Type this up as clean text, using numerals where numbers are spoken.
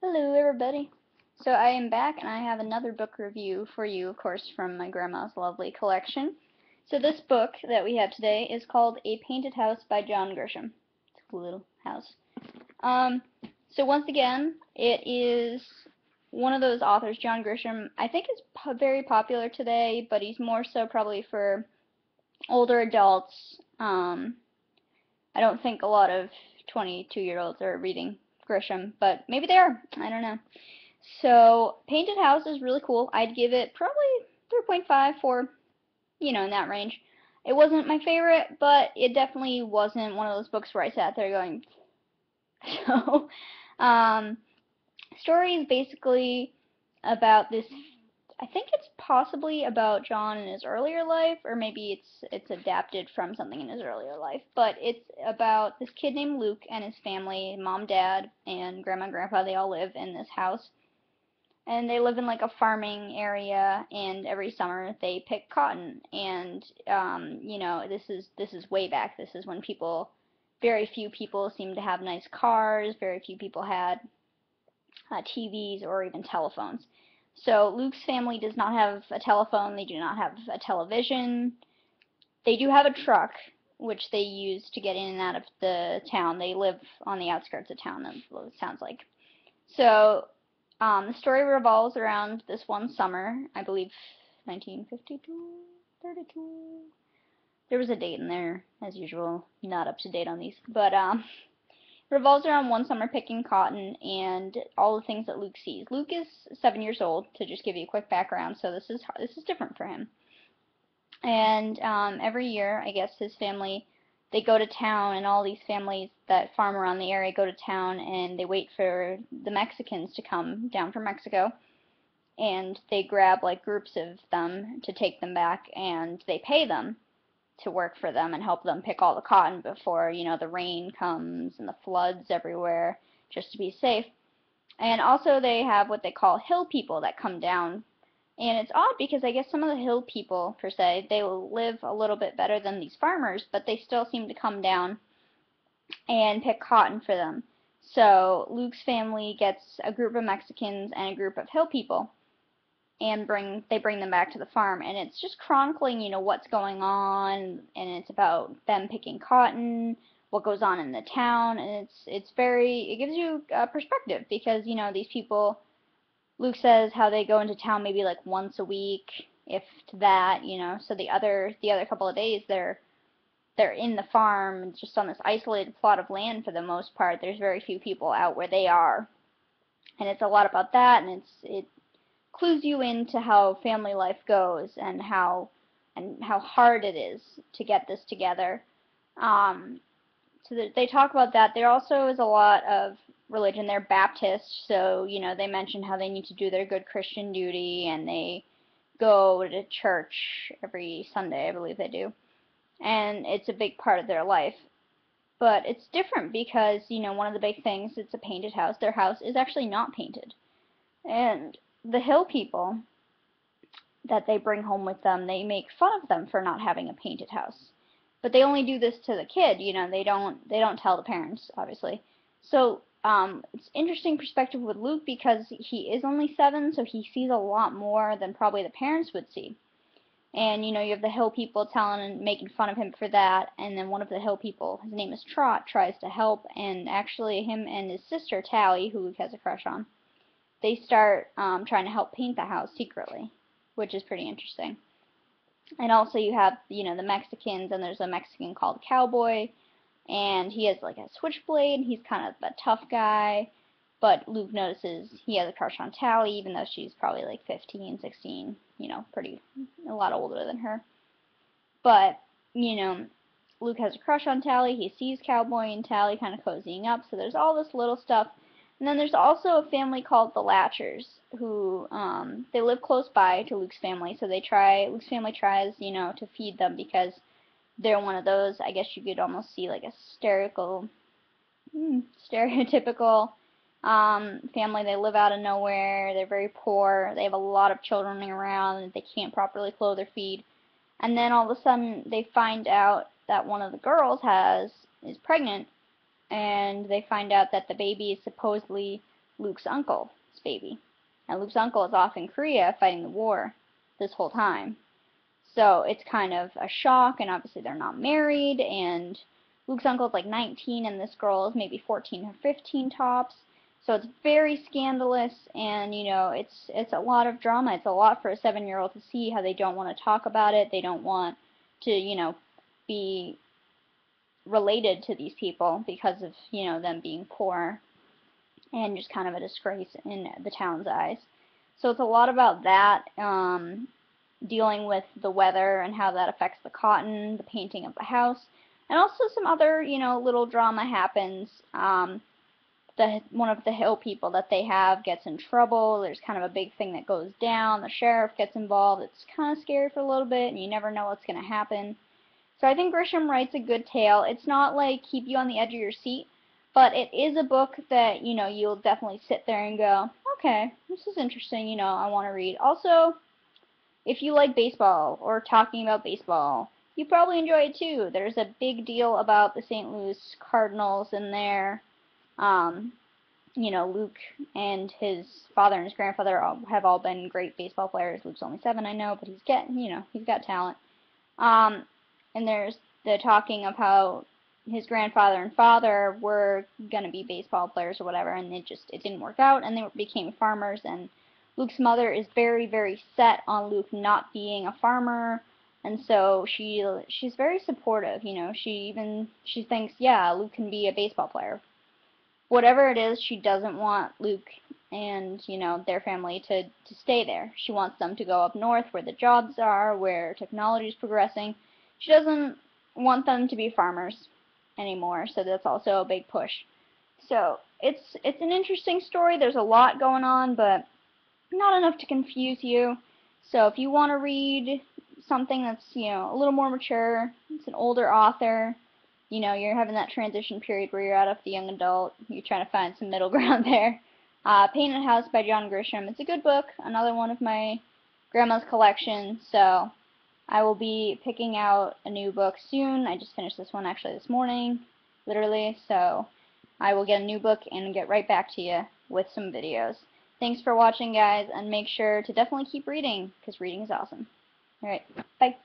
Hello, everybody. So I am back, and I have another book review for you, of course, from my grandma's lovely collection. So this book that we have today is called A Painted House by John Grisham. It's a cool little house. Um, so once again, it is one of those authors, John Grisham. I think is very popular today, but he's more so probably for older adults. I don't think a lot of 22-year-olds are reading Grisham, but maybe they are. I don't know. So, Painted House is really cool. I'd give it probably 3.5, 4, in that range. It wasn't my favorite, but it definitely wasn't one of those books where I sat there going, so, um, story is basically about this. I think it's possibly about John in his earlier life, or maybe it's adapted from something in his earlier life. But it's about this kid named Luke and his family, mom, dad, and grandma and grandpa. They all live in this house, and they live in like a farming area, and every summer they pick cotton. And this is way back. This is when very few people seem to have nice cars. Very few people had TVs or even telephones. So Luke's family does not have a telephone. They do not have a television. They do have a truck, which they use to get in and out of the town. They live on the outskirts of town, that's what it sounds like. So the story revolves around this one summer, I believe 1952, 32. There was a date in there, as usual. Not up to date on these, but revolves around one summer picking cotton and all the things that Luke sees. Luke is 7 years old, to just give you a quick background, so this is different for him. And every year, I guess his family, they go to town, and all these families that farm around the area go to town, and they wait for the Mexicans to come down from Mexico, and they grab like groups of them to take them back, and they pay them to work for them and help them pick all the cotton before, the rain comes and the floods everywhere, just to be safe. And also they have what they call hill people that come down. And it's odd because I guess some of the hill people, per se, they will live a little bit better than these farmers, but they still seem to come down and pick cotton for them. So Luke's family gets a group of Mexicans and a group of hill people, and they bring them back to the farm, and it's just chronicling, what's going on, and it's about them picking cotton, what goes on in the town, and it gives you a perspective because, these people, Luke says how they go into town maybe like once a week, if to that, so the other couple of days they're in the farm, just on this isolated plot of land for the most part. There's very few people out where they are, and it's a lot about that, and it clues you into how family life goes and how hard it is to get this together. So they talk about that. There also is a lot of religion. They're Baptist, so they mention how they need to do their good Christian duty, and they go to church every Sunday, I believe they do, and it's a big part of their life. But it's different because one of the big things, it's a painted house. Their house is actually not painted, and the hill people that they bring home with them, they make fun of them for not having a painted house. But they only do this to the kid, they don't tell the parents, obviously. So it's interesting perspective with Luke because he is only 7, so he sees a lot more than probably the parents would see. And you have the hill people telling and making fun of him for that, and then one of the hill people, his name is Trot, tries to help, and actually him and his sister Tally, who Luke has a crush on, they start trying to help paint the house secretly, which is pretty interesting. And also you have, the Mexicans, and there's a Mexican called Cowboy, and he has like a switchblade, and he's kind of a tough guy, but Luke notices he has a crush on Tally, even though she's probably like 15, 16, a lot older than her. But, Luke has a crush on Tally, he sees Cowboy and Tally kind of cozying up, so there's all this little stuff. And then there's also a family called the Latchers, who, they live close by to Luke's family, so Luke's family tries, to feed them because they're one of those, I guess you could almost see like a stereotypical, family. They live out of nowhere, they're very poor, they have a lot of children running around, and they can't properly clothe or feed. And then all of a sudden, they find out that one of the girls is pregnant, and they find out that the baby is supposedly Luke's uncle's baby. And Luke's uncle is off in Korea fighting the war this whole time. So it's kind of a shock, and obviously they're not married, and Luke's uncle is like 19 and this girl is maybe 14 or 15 tops. So it's very scandalous, and it's a lot of drama. It's a lot for a 7-year-old to see how they don't want to talk about it. They don't want to, be related to these people because of, them being poor and just kind of a disgrace in the town's eyes. So it's a lot about that, dealing with the weather and how that affects the cotton, the painting of the house, and also some other, little drama happens. One of the hill people that they have gets in trouble. There's kind of a big thing that goes down. The sheriff gets involved. It's kind of scary for a little bit, and you never know what's going to happen. So I think Grisham writes a good tale. It's not like keep you on the edge of your seat, but it is a book that, you'll definitely sit there and go, okay, this is interesting, I want to read. Also, if you like baseball or talking about baseball, you probably enjoy it too. There's a big deal about the St. Louis Cardinals in there. Luke and his father and his grandfather have all been great baseball players. Luke's only 7, I know, but he's got talent. And there's the talking of how his grandfather and father were going to be baseball players or whatever, and it didn't work out, and they became farmers, and Luke's mother is very, very set on Luke not being a farmer, and so she's very supportive, she thinks, yeah, Luke can be a baseball player. Whatever it is, she doesn't want Luke and, their family to stay there. She wants them to go up north where the jobs are, where technology is progressing. She doesn't want them to be farmers anymore, so that's also a big push. So it's an interesting story. There's a lot going on, but not enough to confuse you. So if you want to read something that's, a little more mature, it's an older author, you're having that transition period where you're out of the young adult, you're trying to find some middle ground there. Painted House by John Grisham. It's a good book, another one of my grandma's collection, so I will be picking out a new book soon. I just finished this one actually this morning, literally, so I will get a new book and get right back to you with some videos. Thanks for watching, guys, and make sure to definitely keep reading, because reading is awesome. Alright, bye.